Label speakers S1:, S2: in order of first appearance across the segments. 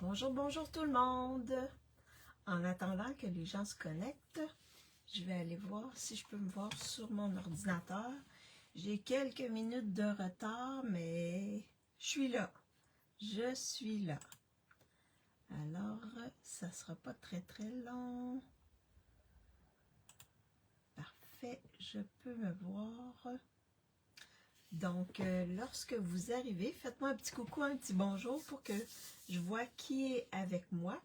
S1: Bonjour, bonjour tout le monde! En attendant que les gens se connectent, je vais aller voir si je peux me voir sur mon ordinateur. J'ai quelques minutes de retard, mais je suis là. Je suis là. Alors, ça ne sera pas très long. Parfait, je peux me voir. Donc, lorsque vous arrivez, faites-moi un petit coucou, un petit bonjour pour que je vois qui est avec moi.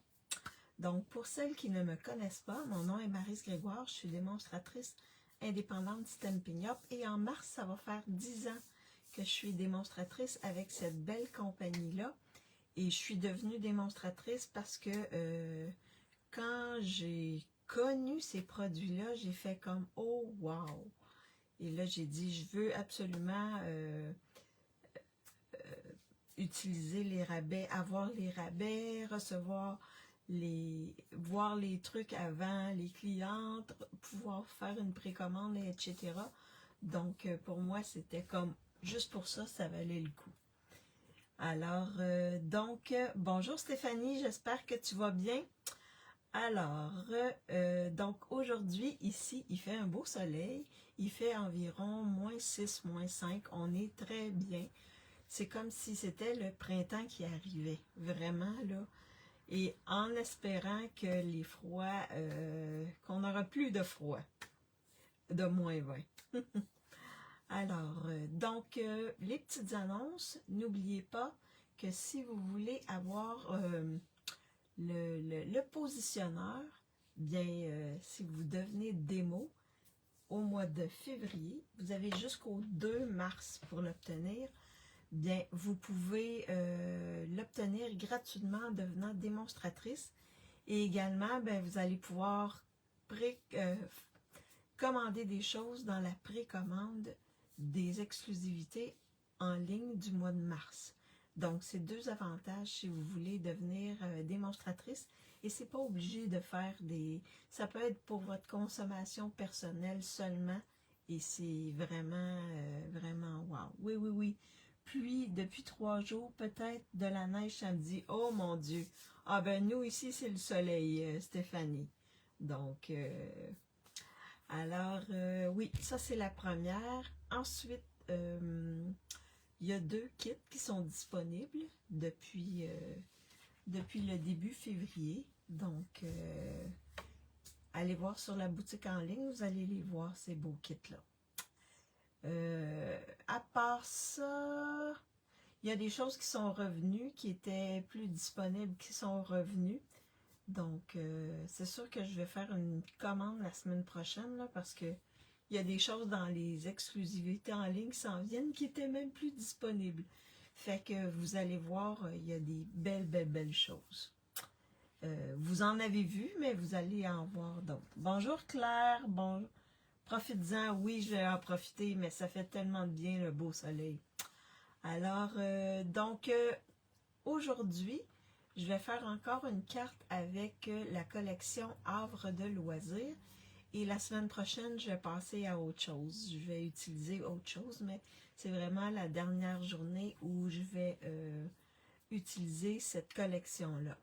S1: Donc, pour celles qui ne me connaissent pas, mon nom est Maryse Grégoire, je suis démonstratrice indépendante Stampin' Up et en mars, ça va faire 10 ans que je suis démonstratrice avec cette belle compagnie-là. Et je suis devenue démonstratrice parce que quand j'ai connu ces produits-là, j'ai fait comme « Oh, wow! » Et là, j'ai dit, je veux absolument utiliser les rabais, avoir les rabais, voir les trucs avant les clientes, pouvoir faire une précommande, etc. Donc, pour moi, c'était comme, juste pour ça, ça valait le coup. Alors, bonjour Stéphanie, j'espère que tu vas bien. Alors, donc aujourd'hui, ici, il fait un beau soleil. Il fait environ -6, -5. On est très bien. C'est comme si c'était le printemps qui arrivait. Vraiment, là. Et en espérant que les froids, qu'on n'aura plus de froid. De -20. Alors, les petites annonces, n'oubliez pas que si vous voulez avoir le positionneur, bien, si vous devenez démo au mois de février, vous avez jusqu'au 2 mars pour l'obtenir, bien, vous pouvez l'obtenir gratuitement en devenant démonstratrice. Et également, bien, vous allez pouvoir commander des choses dans la précommande des exclusivités en ligne du mois de mars. Donc, c'est deux avantages si vous voulez devenir démonstratrice. Et c'est pas obligé de faire ça peut être pour votre consommation personnelle seulement. Et c'est vraiment, vraiment wow. Oui, oui, oui. Puis, depuis 3 jours, peut-être de la neige samedi. Oh mon Dieu! Ah ben, nous, ici, c'est le soleil, Stéphanie. Donc, alors, oui, ça, c'est la première. Ensuite, il y a 2 kits qui sont disponibles depuis le début février. Donc, allez voir sur la boutique en ligne, vous allez les voir, ces beaux kits-là. À part ça, il y a des choses qui sont revenues, qui étaient plus disponibles, qui sont revenues. Donc, c'est sûr que je vais faire une commande la semaine prochaine, là, parce que il y a des choses dans les exclusivités en ligne qui s'en viennent qui étaient même plus disponibles. Fait que vous allez voir, il y a des belles choses. Vous en avez vu, mais vous allez en voir d'autres. Bonjour Claire, bon, profites-en. Oui, je vais en profiter, mais ça fait tellement de bien le beau soleil. Alors, aujourd'hui, je vais faire encore une carte avec la collection Havre de loisirs. Et la semaine prochaine, je vais passer à autre chose. Je vais utiliser autre chose, mais c'est vraiment la dernière journée où je vais utiliser cette collection-là.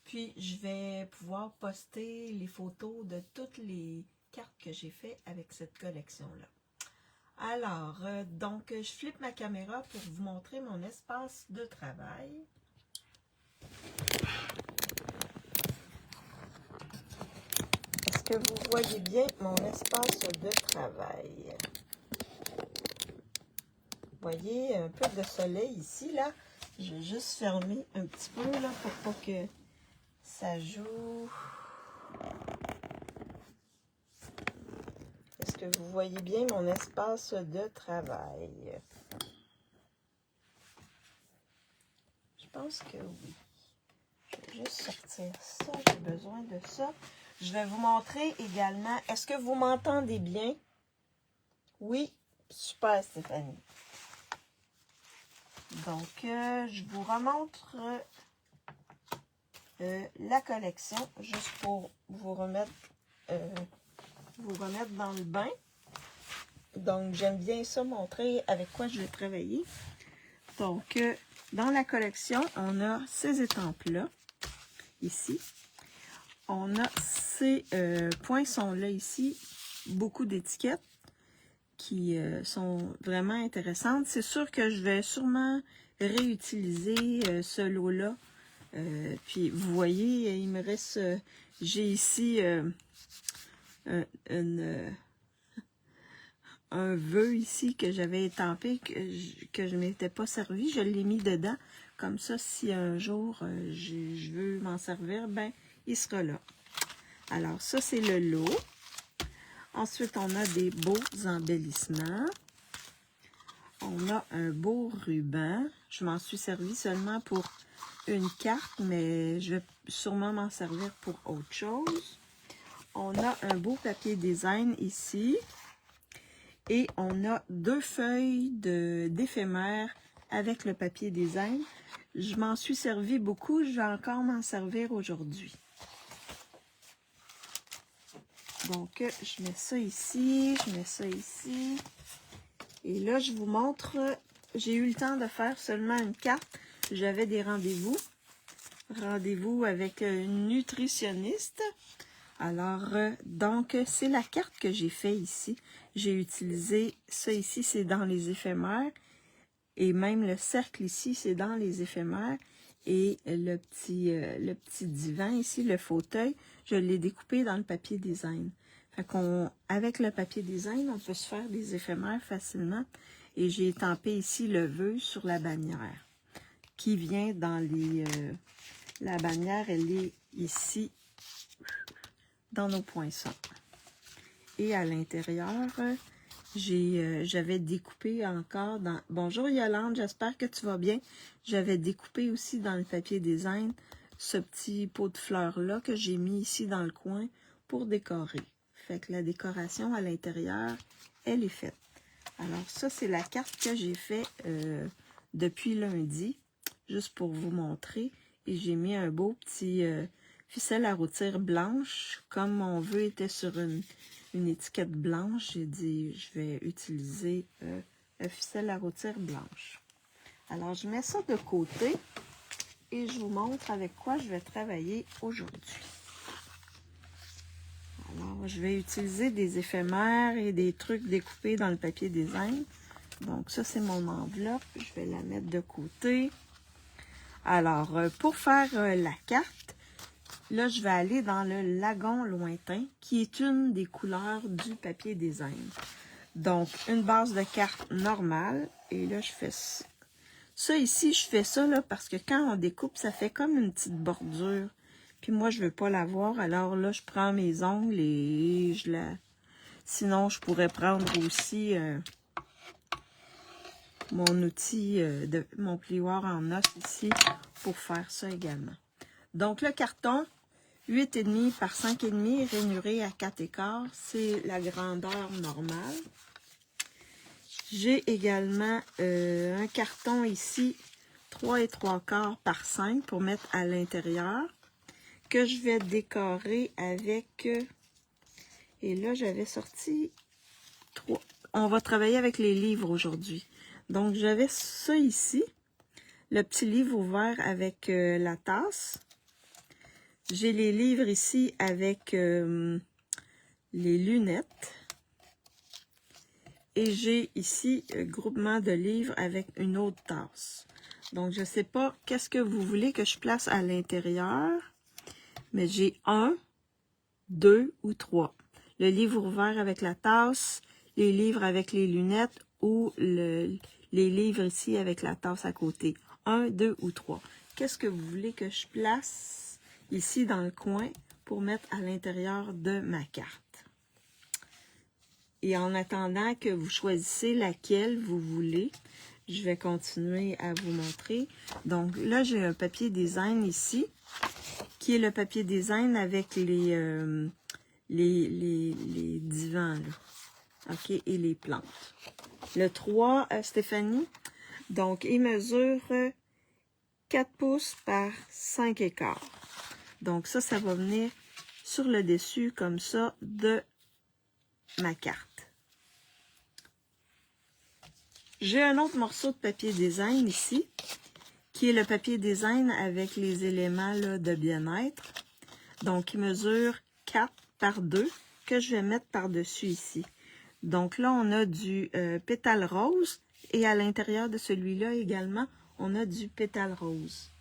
S1: Puis, je vais pouvoir poster les photos de toutes les cartes que j'ai faites avec cette collection-là. Alors, je flippe ma caméra pour vous montrer mon espace de travail. Est-ce que vous voyez bien mon espace de travail? Vous voyez un peu de soleil ici, là. Je vais juste fermer un petit peu, là, pour pas que ça joue. Est-ce que vous voyez bien mon espace de travail? Je pense que oui. Je vais juste sortir ça, j'ai besoin de ça. Je vais vous montrer également, est-ce que vous m'entendez bien? Oui, super Stéphanie. Donc, je vous remontre la collection, juste pour vous remettre dans le bain. Donc, j'aime bien ça montrer avec quoi je vais travailler. Donc, dans la collection, on a ces étampes-là. ici. On a ces poinçons-là ici, beaucoup d'étiquettes qui sont vraiment intéressantes. C'est sûr que je vais sûrement réutiliser ce lot-là. Puis vous voyez, il me reste, j'ai ici un vœu ici que j'avais étampé, que je ne m'étais pas servi. Je l'ai mis dedans. Comme ça, si un jour je veux m'en servir, ben il sera là. Alors ça, c'est le lot. Ensuite, on a des beaux embellissements. On a un beau ruban. Je m'en suis servi seulement pour une carte, mais je vais sûrement m'en servir pour autre chose. On a un beau papier design ici. Et on a 2 feuilles d'éphémère avec le papier design. Je m'en suis servi beaucoup. Je vais encore m'en servir aujourd'hui. Donc, je mets ça ici. Je mets ça ici. Et là, je vous montre, j'ai eu le temps de faire seulement une carte. J'avais des rendez-vous. Rendez-vous avec une nutritionniste. Alors, donc, c'est la carte que j'ai fait ici. J'ai utilisé ça ici, c'est dans les éphémères. Et même le cercle ici, c'est dans les éphémères. Et le petit divan ici, le fauteuil, je l'ai découpé dans le papier design. Fait avec le papier design, on peut se faire des éphémères facilement. Et j'ai étampé ici le vœu sur la bannière qui vient dans les... la bannière, elle est ici dans nos poinçons. Et à l'intérieur, j'avais découpé encore dans... Bonjour Yolande, j'espère que tu vas bien. J'avais découpé aussi dans le papier design ce petit pot de fleurs-là que j'ai mis ici dans le coin pour décorer. Fait que la décoration à l'intérieur, elle est faite. Alors ça, c'est la carte que j'ai fait depuis lundi, juste pour vous montrer. Et j'ai mis un beau petit ficelle à rôtir blanche. Comme mon vœu était sur une étiquette blanche, j'ai dit je vais utiliser la ficelle à rôtir blanche. Alors, je mets ça de côté et je vous montre avec quoi je vais travailler aujourd'hui. Alors, je vais utiliser des éphémères et des trucs découpés dans le papier design. Donc, ça, c'est mon enveloppe. Je vais la mettre de côté. Alors, pour faire la carte, là, je vais aller dans le lagon lointain, qui est une des couleurs du papier design. Donc, une base de carte normale. Et là, je fais ça. Ça ici, je fais ça là, parce que quand on découpe, ça fait comme une petite bordure. Puis moi, je veux pas la voir. Alors là, je prends mes ongles et je la... Sinon, je pourrais prendre aussi mon outil, mon plioir en os ici pour faire ça également. Donc, le carton, 8,5 par 5,5, rainuré à 4,25. C'est la grandeur normale. J'ai également un carton ici, 3,75 par 5 pour mettre à l'intérieur, que je vais décorer avec, et là j'avais sorti 3. On va travailler avec les livres aujourd'hui. Donc j'avais ça ici, le petit livre ouvert avec la tasse. J'ai les livres ici avec les lunettes. Et j'ai ici un groupement de livres avec une autre tasse. Donc, je ne sais pas qu'est-ce que vous voulez que je place à l'intérieur. Mais j'ai 1, 2 ou 3. Le livre ouvert avec la tasse, les livres avec les lunettes ou les livres ici avec la tasse à côté. 1, 2 ou 3. Qu'est-ce que vous voulez que je place ici dans le coin pour mettre à l'intérieur de ma carte? Et en attendant que vous choisissez laquelle vous voulez, je vais continuer à vous montrer. Donc là, j'ai un papier design ici, qui est le papier design avec les divans, là. OK, et les plantes. Le 3, Stéphanie, donc il mesure 4 pouces par 5,25. Donc ça va venir sur le dessus comme ça de ma carte. J'ai un autre morceau de papier design ici, qui est le papier design avec les éléments là, de bien-être. Donc, il mesure 4 par 2 que je vais mettre par-dessus ici. Donc là, on a du pétale rose et à l'intérieur de celui-là également, on a du pétale rose.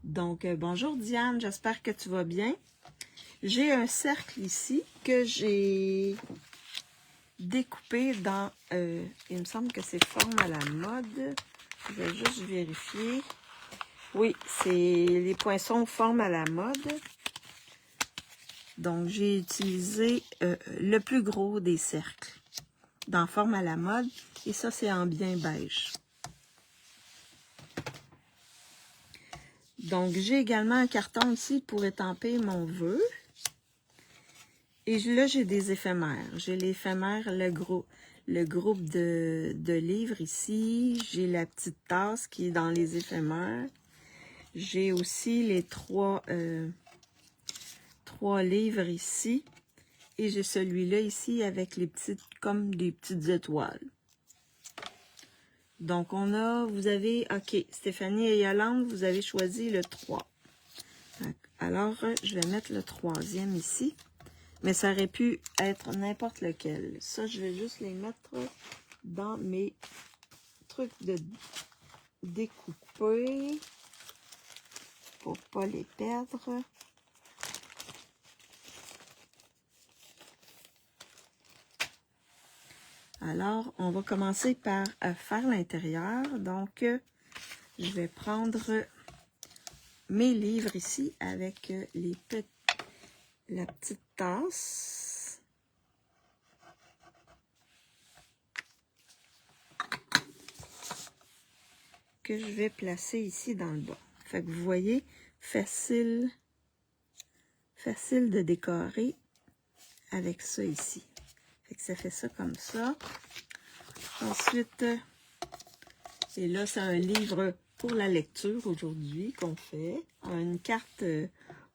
S1: Donc, bonjour Diane, j'espère que tu vas bien. J'ai un cercle ici que j'ai découpé dans, il me semble que c'est forme à la mode. Je vais juste vérifier. Oui, c'est les poinçons forme à la mode. Donc, j'ai utilisé le plus gros des cercles dans forme à la mode. Et ça, c'est en bien beige. Donc, j'ai également un carton ici pour étamper mon vœu. Et là, j'ai des éphémères. J'ai l'éphémère, le groupe de livres ici. J'ai la petite tasse qui est dans les éphémères. J'ai aussi les trois livres ici. Et j'ai celui-là ici avec les petites, comme des petites étoiles. Donc, vous avez, OK, Stéphanie et Yolande, vous avez choisi le 3. Alors, je vais mettre le 3e ici. Mais ça aurait pu être n'importe lequel. Ça, je vais juste les mettre dans mes trucs de découper pour pas les perdre. Alors, on va commencer par faire l'intérieur. Donc, je vais prendre mes livres ici avec la petite tasse. Que je vais placer ici dans le bas. Fait que vous voyez, facile de décorer avec ça ici. Fait que ça fait ça comme ça. Ensuite, et là, c'est un livre pour la lecture aujourd'hui qu'on fait. Une carte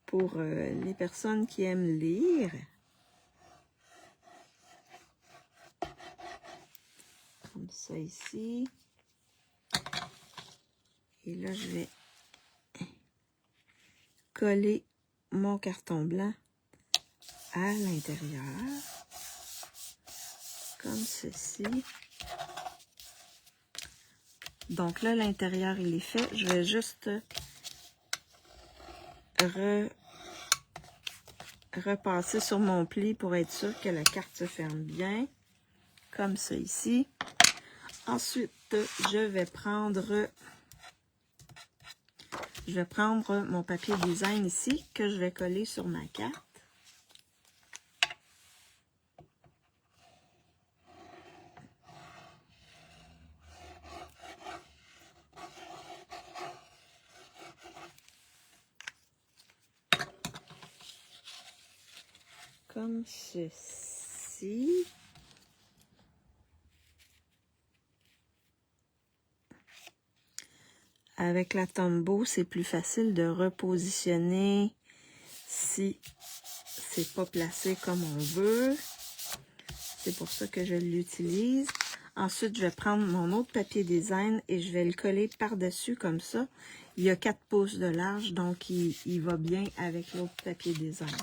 S1: pour les personnes qui aiment lire. Comme ça ici. Et là, je vais coller mon carton blanc à l'intérieur. Comme ceci. Donc là, l'intérieur, il est fait. Je vais juste repasser sur mon pli pour être sûr que la carte se ferme bien. Comme ça ici. Ensuite, je vais prendre mon papier design ici que je vais coller sur ma carte. Comme ceci. Avec la Tombow, c'est plus facile de repositionner si c'est pas placé comme on veut. C'est pour ça que je l'utilise. Ensuite, je vais prendre mon autre papier design et je vais le coller par-dessus comme ça. Il y a 4 pouces de large, donc il va bien avec l'autre papier design.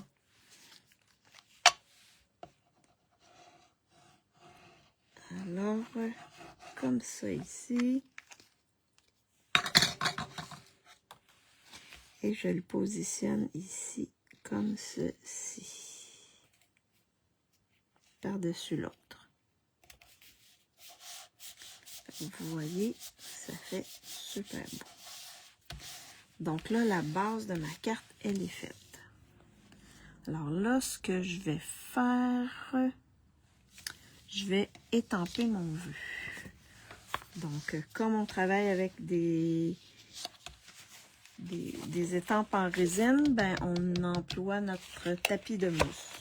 S1: Alors, comme ça ici. Et je le positionne ici, comme ceci. Par-dessus l'autre. Vous voyez, ça fait super beau. Donc là, la base de ma carte, elle est faite. Alors là, ce que je vais faire, je vais étamper mon vœu. Donc, comme on travaille avec des étampes en résine, ben, on emploie notre tapis de mousse,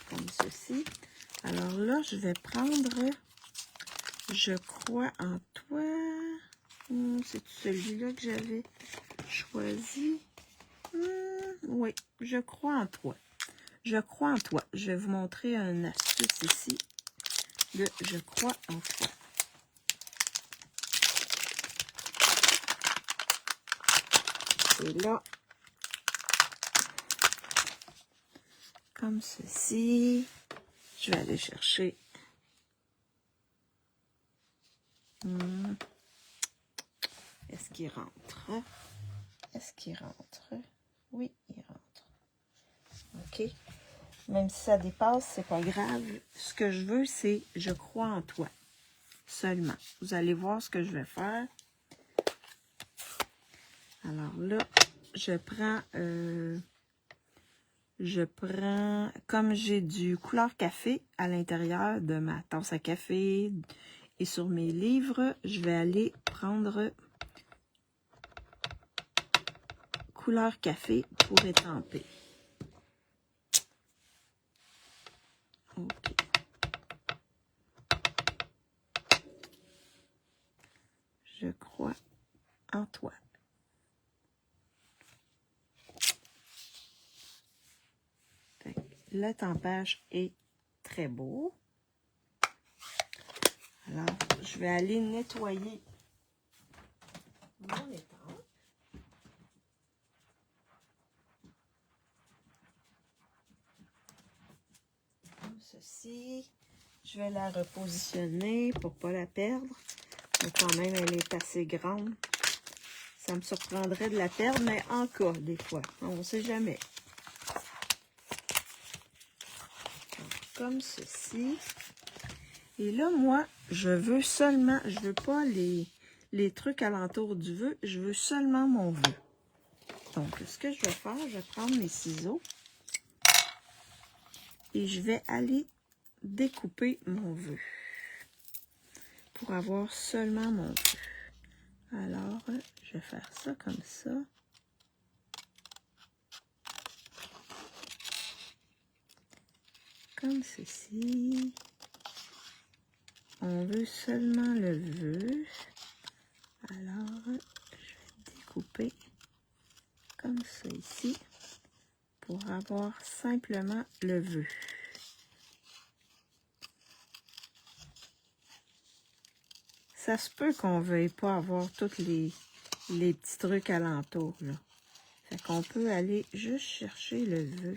S1: comme ceci. Alors là, je vais prendre, je crois en toi, c'est celui-là que j'avais choisi. Oui, je crois en toi. Je crois en toi. Je vais vous montrer une astuce ici de je crois en toi. passer là. Comme ceci. Je vais aller chercher. Est-ce qu'il rentre? Est-ce qu'il rentre? Oui, il rentre. OK. Même si ça dépasse, c'est pas grave. Ce que je veux, c'est « Je crois en toi » seulement. Vous allez voir ce que je vais faire. Alors là, je prends, comme j'ai du couleur café à l'intérieur de ma tasse à café et sur mes livres, je vais aller prendre couleur café pour étamper. OK. Je crois en toi. Le tempage est très beau. Alors, je vais aller nettoyer mon étampe. Comme ceci. Je vais la repositionner pour ne pas la perdre. Mais quand même, elle est assez grande. Ça me surprendrait de la perdre, mais encore des fois. On ne sait jamais. Comme ceci. Et là, moi, je veux seulement, je veux pas les trucs alentour du vœu, je veux seulement mon vœu. Donc, ce que je vais faire, je vais prendre mes ciseaux et je vais aller découper mon vœu pour avoir seulement mon vœu. Alors, je vais faire ça comme ça. Comme ceci. On veut seulement le vœu. Alors, je vais découper comme ça ici pour avoir simplement le vœu. Ça se peut qu'on ne veuille pas avoir tous les petits trucs alentour, là. Fait qu'on peut aller juste chercher le vœu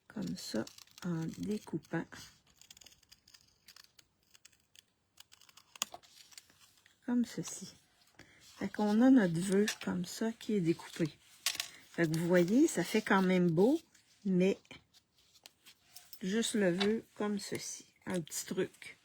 S1: comme ça en découpant. Comme ceci. Fait qu'on a notre vœu comme ça qui est découpé. Fait que vous voyez, ça fait quand même beau, mais juste le vœu comme ceci. Un petit truc.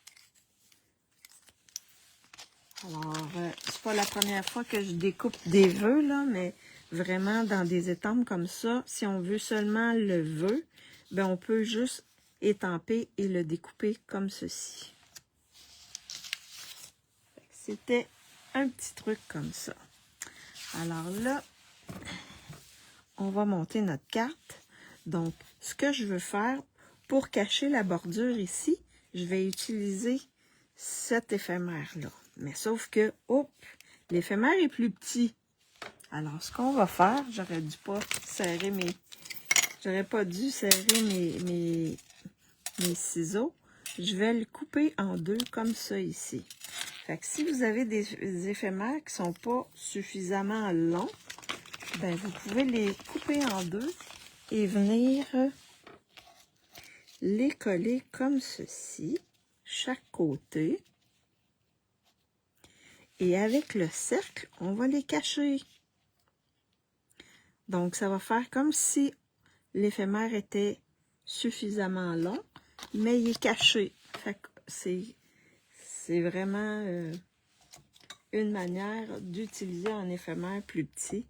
S1: Alors, c'est pas la première fois que je découpe des vœux, là, mais vraiment dans des étampes comme ça, si on veut seulement le vœu, ben on peut juste étamper et le découper comme ceci. C'était un petit truc comme ça. Alors là, on va monter notre carte. Donc, ce que je veux faire, pour cacher la bordure ici, je vais utiliser cet éphémère-là. Mais sauf que, hop, l'éphémère est plus petit. Alors, ce qu'on va faire, j'aurais pas dû serrer mes ciseaux. Je vais le couper en deux comme ça ici. Fait que si vous avez des éphémères qui sont pas suffisamment longs, ben vous pouvez les couper en deux et venir les coller comme ceci, chaque côté. Et avec le cercle, on va les cacher. Donc, ça va faire comme si l'éphémère était suffisamment long, mais il est caché. Fait que c'est vraiment une manière d'utiliser un éphémère plus petit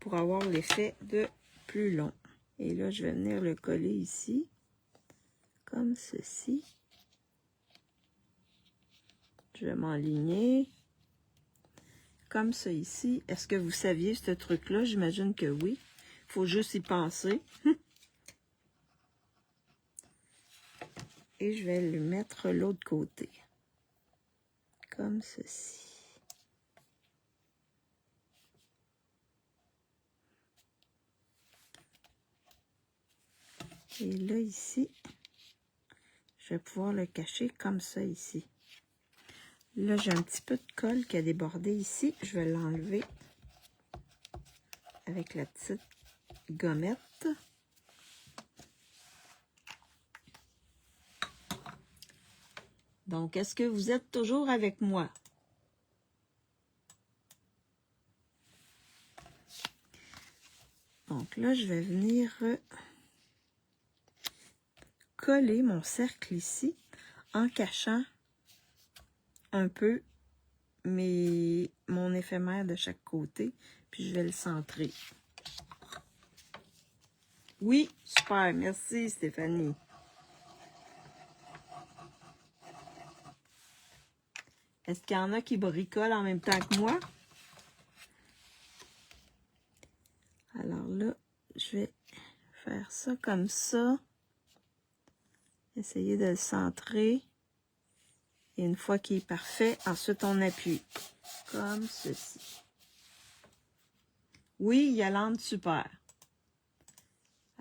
S1: pour avoir l'effet de plus long. Et là, je vais venir le coller ici, comme ceci. Je vais m'enligner, comme ça ici. Est-ce que vous saviez ce truc-là? J'imagine que oui. Il faut juste y penser. Et je vais le mettre l'autre côté, comme ceci. Et là, ici, je vais pouvoir le cacher comme ça ici. Là, j'ai un petit peu de colle qui a débordé ici. Je vais l'enlever avec la petite gommette. Donc, est-ce que vous êtes toujours avec moi? Donc là, je vais venir coller mon cercle ici en cachant un peu mon éphémère de chaque côté. Puis je vais le centrer. Oui, super. Merci Stéphanie. Est-ce qu'il y en a qui bricolent en même temps que moi? Alors là, je vais faire ça comme ça. Essayer de le centrer. Et une fois qu'il est parfait, ensuite on appuie. Comme ceci. Oui, Yolande, super.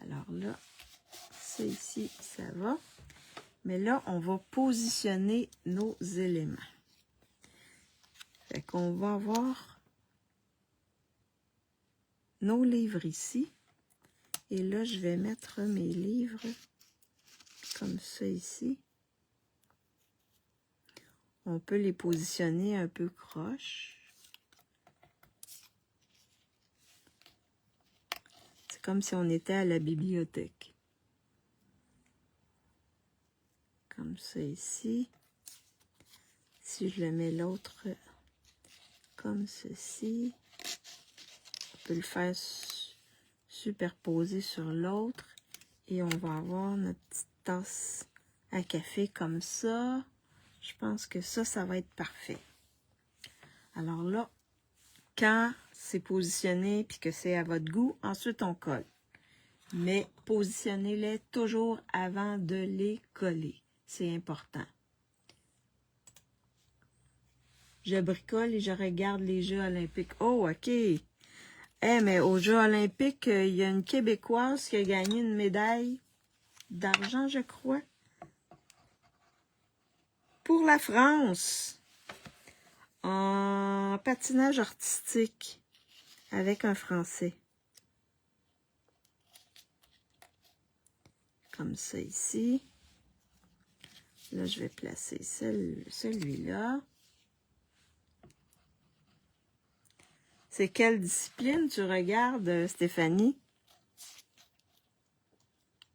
S1: Alors là, ça ici, ça va. Mais là, on va positionner nos éléments. Fait qu'on va avoir nos livres ici. Et là, je vais mettre mes livres comme ça ici. On peut les positionner un peu croche. C'est comme si on était à la bibliothèque. Comme ça ici. Si je le mets l'autre comme ceci, on peut le faire superposer sur l'autre. Et on va avoir notre petite tasse à café comme ça. Je pense que ça va être parfait. Alors là, quand c'est positionné puis que c'est à votre goût, ensuite on colle. Mais positionnez-les toujours avant de les coller. C'est important. Je bricole et je regarde les Jeux olympiques. Oh, OK. Mais aux Jeux olympiques, il y a une Québécoise qui a gagné une médaille d'argent, je crois. Pour la France. En patinage artistique. Avec un Français. Comme ça ici. Là, je vais placer celui-là. C'est quelle discipline tu regardes, Stéphanie?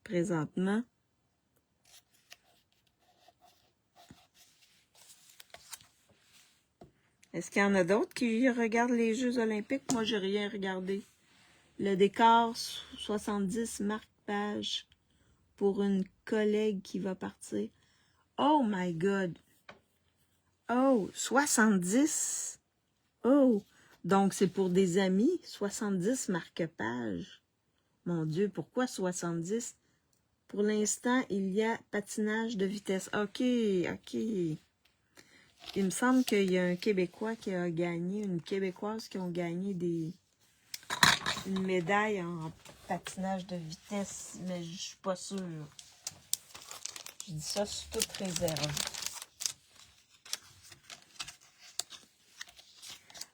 S1: Présentement. Est-ce qu'il y en a d'autres qui regardent les Jeux olympiques? Moi, j'ai rien regardé. Le décor 70 marque-page pour une collègue qui va partir. Oh my God! Oh, 70! Oh! Donc, c'est pour des amis, 70 marque-pages. Mon Dieu, pourquoi 70? Pour l'instant, il y a patinage de vitesse. OK, OK. Il me semble qu'il y a un Québécois qui a gagné, une Québécoise qui ont gagné une médaille en patinage de vitesse, mais je suis pas sûre. Je dis ça sous toute réserve.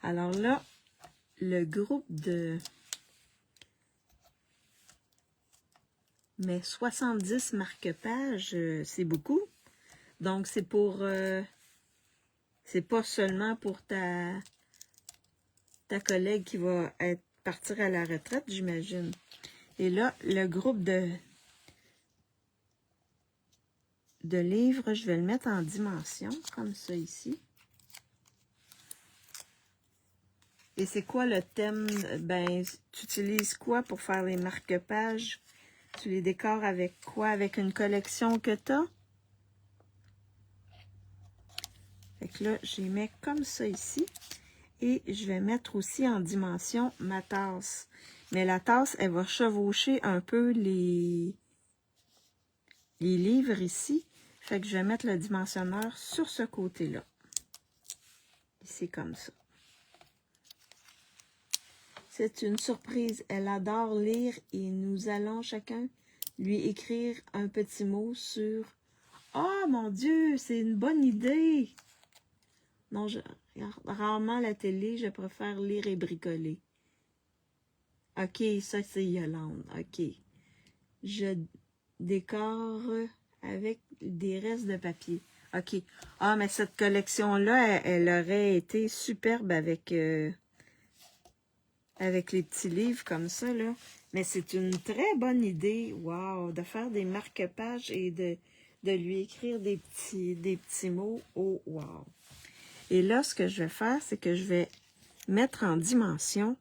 S1: Alors là, le groupe de... Mais 70 marque-pages, c'est beaucoup. Donc, c'est pour... c'est pas seulement pour ta collègue qui va partir à la retraite, j'imagine. Et là, le groupe de livres, je vais le mettre en dimension, comme ça ici. Et c'est quoi le thème? Ben, tu utilises quoi pour faire les marque-pages? Tu les décores avec quoi? Avec une collection que tu as? Fait que là, je les mets comme ça ici. Et je vais mettre aussi en dimension ma tasse. Mais la tasse, elle va chevaucher un peu les livres ici. Fait que je vais mettre le dimensionneur sur ce côté-là. Ici, comme ça. C'est une surprise. Elle adore lire et nous allons chacun lui écrire un petit mot sur... Oh mon Dieu, c'est une bonne idée! Non, je regarde rarement la télé, je préfère lire et bricoler. OK, ça c'est Yolande. OK. Je décore avec des restes de papier. OK. Ah, mais cette collection-là, elle aurait été superbe avec, avec les petits livres comme ça, là. Mais c'est une très bonne idée, wow, de faire des marque-pages et de lui écrire des petits mots. Oh, wow. Et là, ce que je vais faire, c'est que je vais mettre en dimension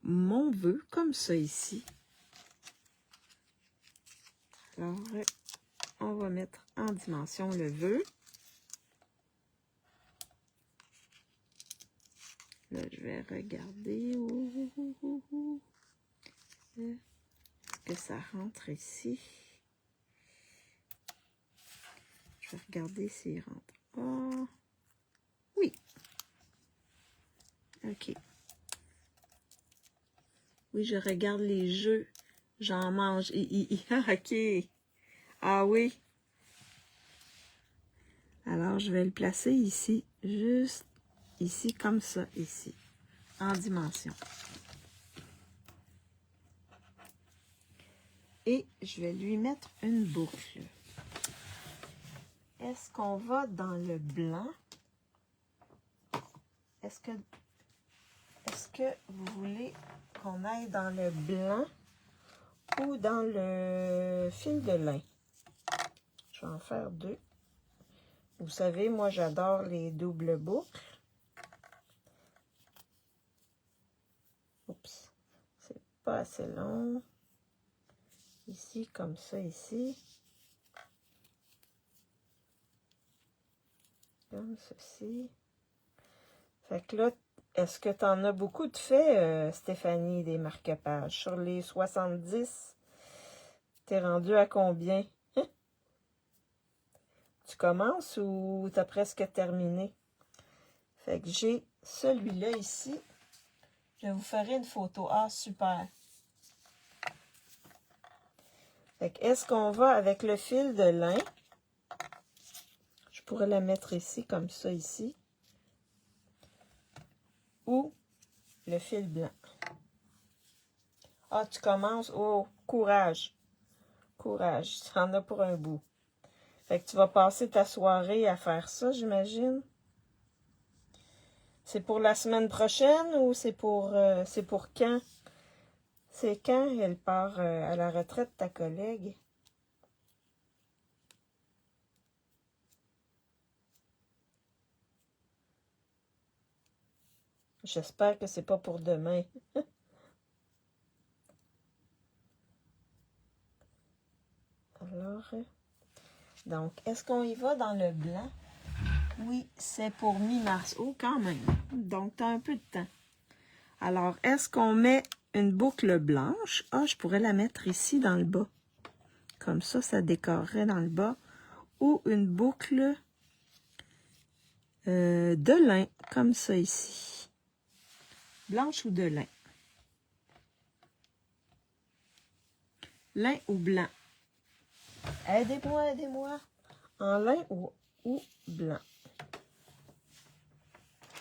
S1: mon vœu, comme ça ici. Alors, on va mettre en dimension le vœu. Là, je vais regarder. Est-ce que ça rentre ici? Je vais regarder s'il rentre. Oh, oui. OK. Oui, je regarde les jeux. J'en mange. OK. Ah oui. Alors, je vais le placer ici. Juste ici, comme ça, ici. En dimension. Et je vais lui mettre une boucle. Est-ce qu'on va dans le blanc? Est-ce que vous voulez qu'on aille dans le blanc ou dans le fil de lin? Je vais en faire deux. Vous savez, moi, j'adore les doubles boucles. Oups, c'est pas assez long. Ici, comme ça, ici. Comme ceci. Fait que là, est-ce que tu en as beaucoup de faits, Stéphanie, des marque-pages? Sur les 70, t'es rendu à combien? Hein? Tu commences ou t'as presque terminé? Fait que j'ai celui-là ici. Je vous ferai une photo. Ah, super! Fait que est-ce qu'on va avec le fil de lin? Je pourrais la mettre ici, comme ça, ici. Ou le fil blanc. Ah, tu commences. Oh, courage. Courage. Tu en as pour un bout. Fait que tu vas passer ta soirée à faire ça, j'imagine. C'est pour la semaine prochaine ou c'est pour quand? C'est quand elle part à la retraite, ta collègue? J'espère que c'est pas pour demain. Alors, donc, est-ce qu'on y va dans le blanc? Oui, c'est pour mi-mars. Oh, quand même. Donc, tu as un peu de temps. Alors, est-ce qu'on met une boucle blanche? Ah, je pourrais la mettre ici dans le bas. Comme ça décorerait dans le bas. Ou une boucle de lin, comme ça ici. Blanche ou de lin? Lin ou blanc? Aidez-moi, aidez-moi. En lin ou blanc?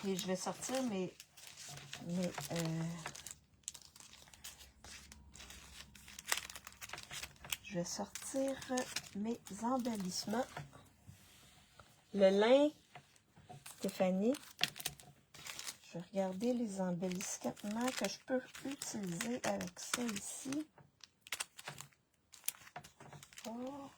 S1: Et je vais sortir je vais sortir mes embellissements. Le lin, Stéphanie. Je vais regarder les embellissements que je peux utiliser avec ça ici. Oh.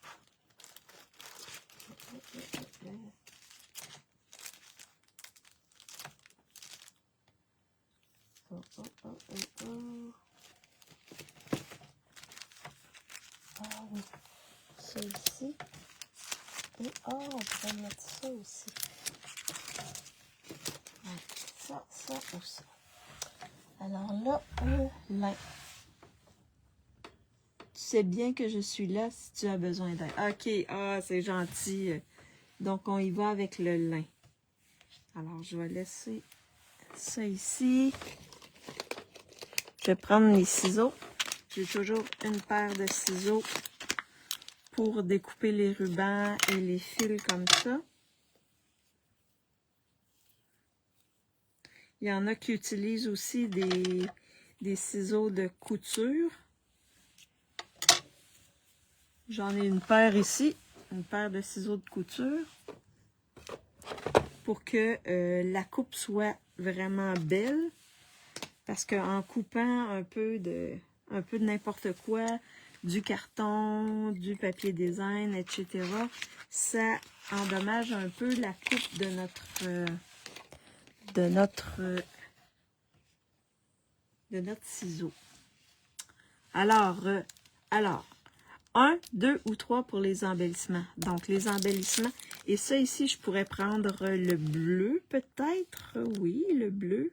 S1: Ah oui, ça ici. Et on pourrait mettre ça aussi. Ça ou ça. Alors là, lin. Tu sais bien que je suis là si tu as besoin d'aide. OK, ah, c'est gentil. Donc, on y va avec le lin. Alors, je vais laisser ça ici. Je vais prendre les ciseaux. J'ai toujours une paire de ciseaux pour découper les rubans et les fils comme ça. Il y en a qui utilisent aussi des des ciseaux de couture. J'en ai une paire ici, une paire de ciseaux de couture pour que la coupe soit vraiment belle. Parce qu'en coupant un peu de n'importe quoi, du carton, du papier design, etc., ça endommage un peu la coupe de notre ciseau. Alors, 1, 2 ou 3 pour les embellissements. Donc, les embellissements. Et ça, ici, je pourrais prendre le bleu, peut-être. Oui, le bleu.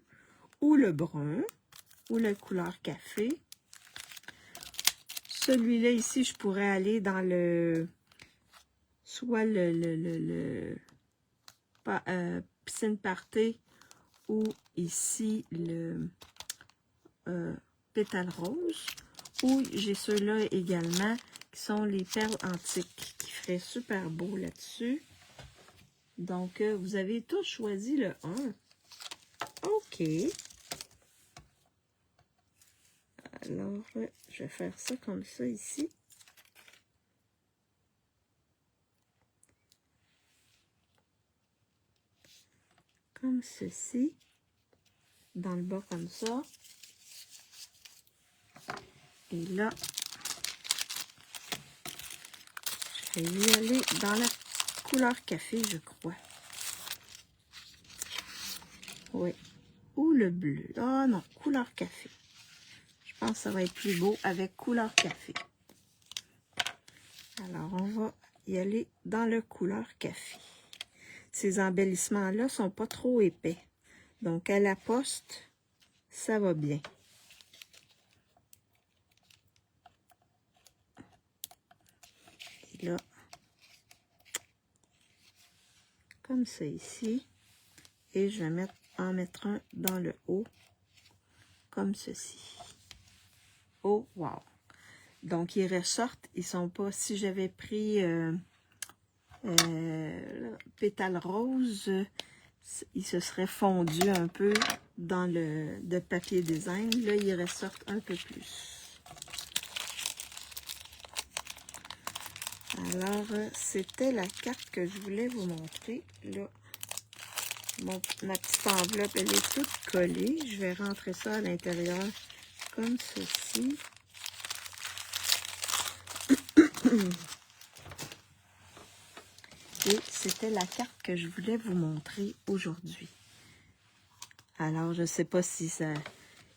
S1: Ou le brun. Ou la couleur café. Celui-là, ici, je pourrais aller dans le... Soit piscine party. Ou ici, le pétale rose. Ou j'ai ceux-là également, qui sont les perles antiques, qui feraient super beau là-dessus. Donc, vous avez tous choisi le 1. OK. Alors, je vais faire ça comme ça ici. Comme ceci. Dans le bas comme ça. Et là, je vais y aller dans la couleur café, je crois. Oui. Ou le bleu. Ah non, couleur café. Je pense que ça va être plus beau avec couleur café. Alors, on va y aller dans le couleur café. Ces embellissements-là sont pas trop épais. Donc, à la poste, ça va bien. Et là, comme ça ici. Et je vais en mettre un dans le haut, comme ceci. Oh, wow! Donc, ils ressortent. Ils sont pas... Si j'avais pris pétale rose, ils se seraient fondus un peu dans le papier design. Là, ils ressortent un peu plus. Alors, c'était la carte que je voulais vous montrer. Là, ma petite enveloppe, elle est toute collée. Je vais rentrer ça à l'intérieur comme ceci. Et c'était la carte que je voulais vous montrer aujourd'hui. Alors, je ne sais pas si ça...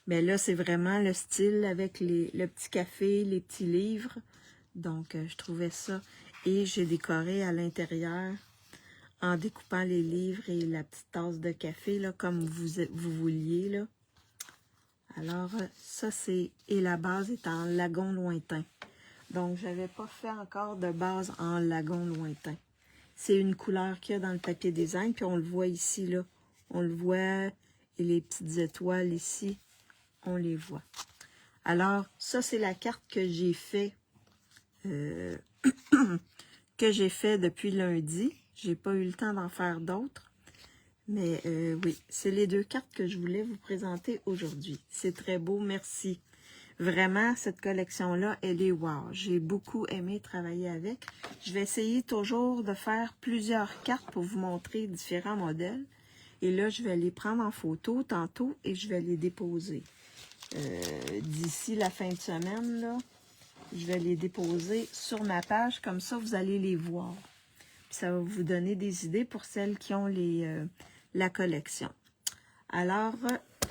S1: Mais là, c'est vraiment le style avec le petit café, les petits livres. Donc, je trouvais ça. Et j'ai décoré à l'intérieur en découpant les livres et la petite tasse de café, là, comme vous vouliez, là. Alors, ça, c'est... Et la base est en lagon lointain. Donc, je n'avais pas fait encore de base en lagon lointain. C'est une couleur qu'il y a dans le papier design, puis on le voit ici, là. On le voit, et les petites étoiles ici, on les voit. Alors, ça, c'est la carte que j'ai fait, depuis lundi. J'ai pas eu le temps d'en faire d'autres. Mais oui, c'est les deux cartes que je voulais vous présenter aujourd'hui. C'est très beau, merci. Vraiment, cette collection-là, elle est wow. J'ai beaucoup aimé travailler avec. Je vais essayer toujours de faire plusieurs cartes pour vous montrer différents modèles. Et là, je vais les prendre en photo tantôt et je vais les déposer. D'ici la fin de semaine, là, je vais les déposer sur ma page. Comme ça, vous allez les voir. Puis ça va vous donner des idées pour celles qui ont la collection. Alors,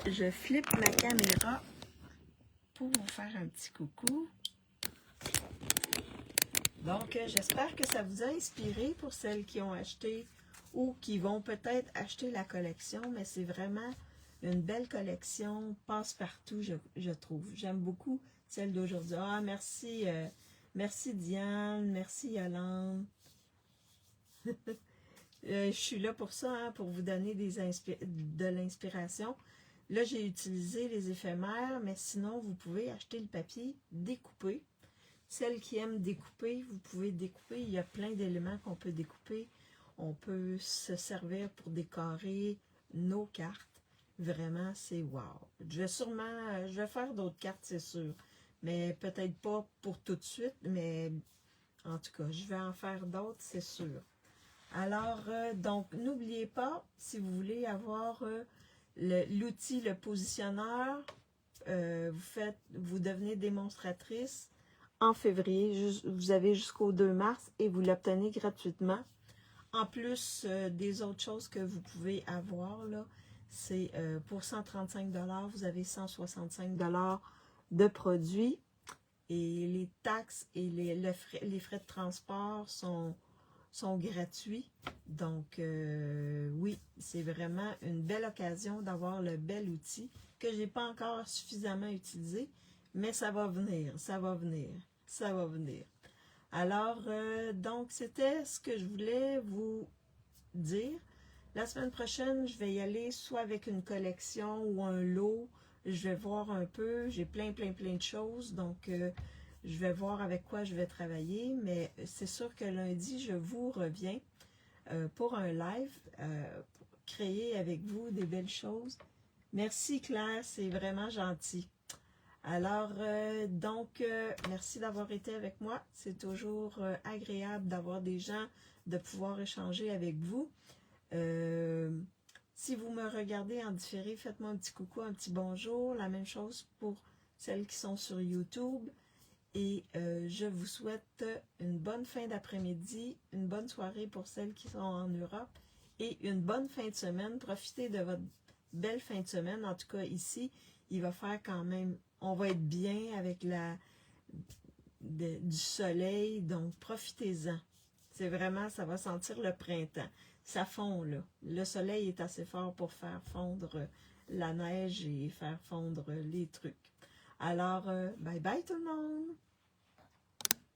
S1: je flippe ma caméra pour vous faire un petit coucou. Donc, j'espère que ça vous a inspiré pour celles qui ont acheté ou qui vont peut-être acheter la collection, mais c'est vraiment une belle collection, passe-partout, je trouve. J'aime beaucoup celle d'aujourd'hui. Ah, merci, merci Diane, merci Yolande. Je suis là pour ça, hein, pour vous donner de l'inspiration. Là, j'ai utilisé les éphémères, mais sinon, vous pouvez acheter le papier découpé. Celles qui aiment découper, vous pouvez découper. Il y a plein d'éléments qu'on peut découper. On peut se servir pour décorer nos cartes. Vraiment, c'est wow. Je vais faire d'autres cartes, c'est sûr. Mais peut-être pas pour tout de suite, mais en tout cas, je vais en faire d'autres, c'est sûr. Alors, donc, n'oubliez pas, si vous voulez avoir l'outil, le positionneur, vous devenez démonstratrice en février. Vous avez jusqu'au 2 mars et vous l'obtenez gratuitement. En plus des autres choses que vous pouvez avoir, là, c'est pour 135 $, vous avez 165 $ de produits et les taxes et les frais de transport sont gratuits. Donc, oui, c'est vraiment une belle occasion d'avoir le bel outil que je n'ai pas encore suffisamment utilisé, mais ça va venir, ça va venir, ça va venir. Alors, donc, c'était ce que je voulais vous dire. La semaine prochaine, je vais y aller soit avec une collection ou un lot. Je vais voir un peu. J'ai plein de choses. Donc, je vais voir avec quoi je vais travailler. Mais c'est sûr que lundi, je vous reviens pour un live, pour créer avec vous des belles choses. Merci Claire, c'est vraiment gentil. Alors, merci d'avoir été avec moi. C'est toujours agréable d'avoir des gens, de pouvoir échanger avec vous. Si vous me regardez en différé, faites-moi un petit coucou, un petit bonjour. La même chose pour celles qui sont sur YouTube. Et je vous souhaite une bonne fin d'après-midi, une bonne soirée pour celles qui sont en Europe et une bonne fin de semaine. Profitez de votre belle fin de semaine. En tout cas, ici, il va faire quand même, on va être bien avec du soleil, donc profitez-en. C'est vraiment, ça va sentir le printemps. Ça fond, là. Le soleil est assez fort pour faire fondre la neige et faire fondre les trucs. Alors, bye bye tout le monde!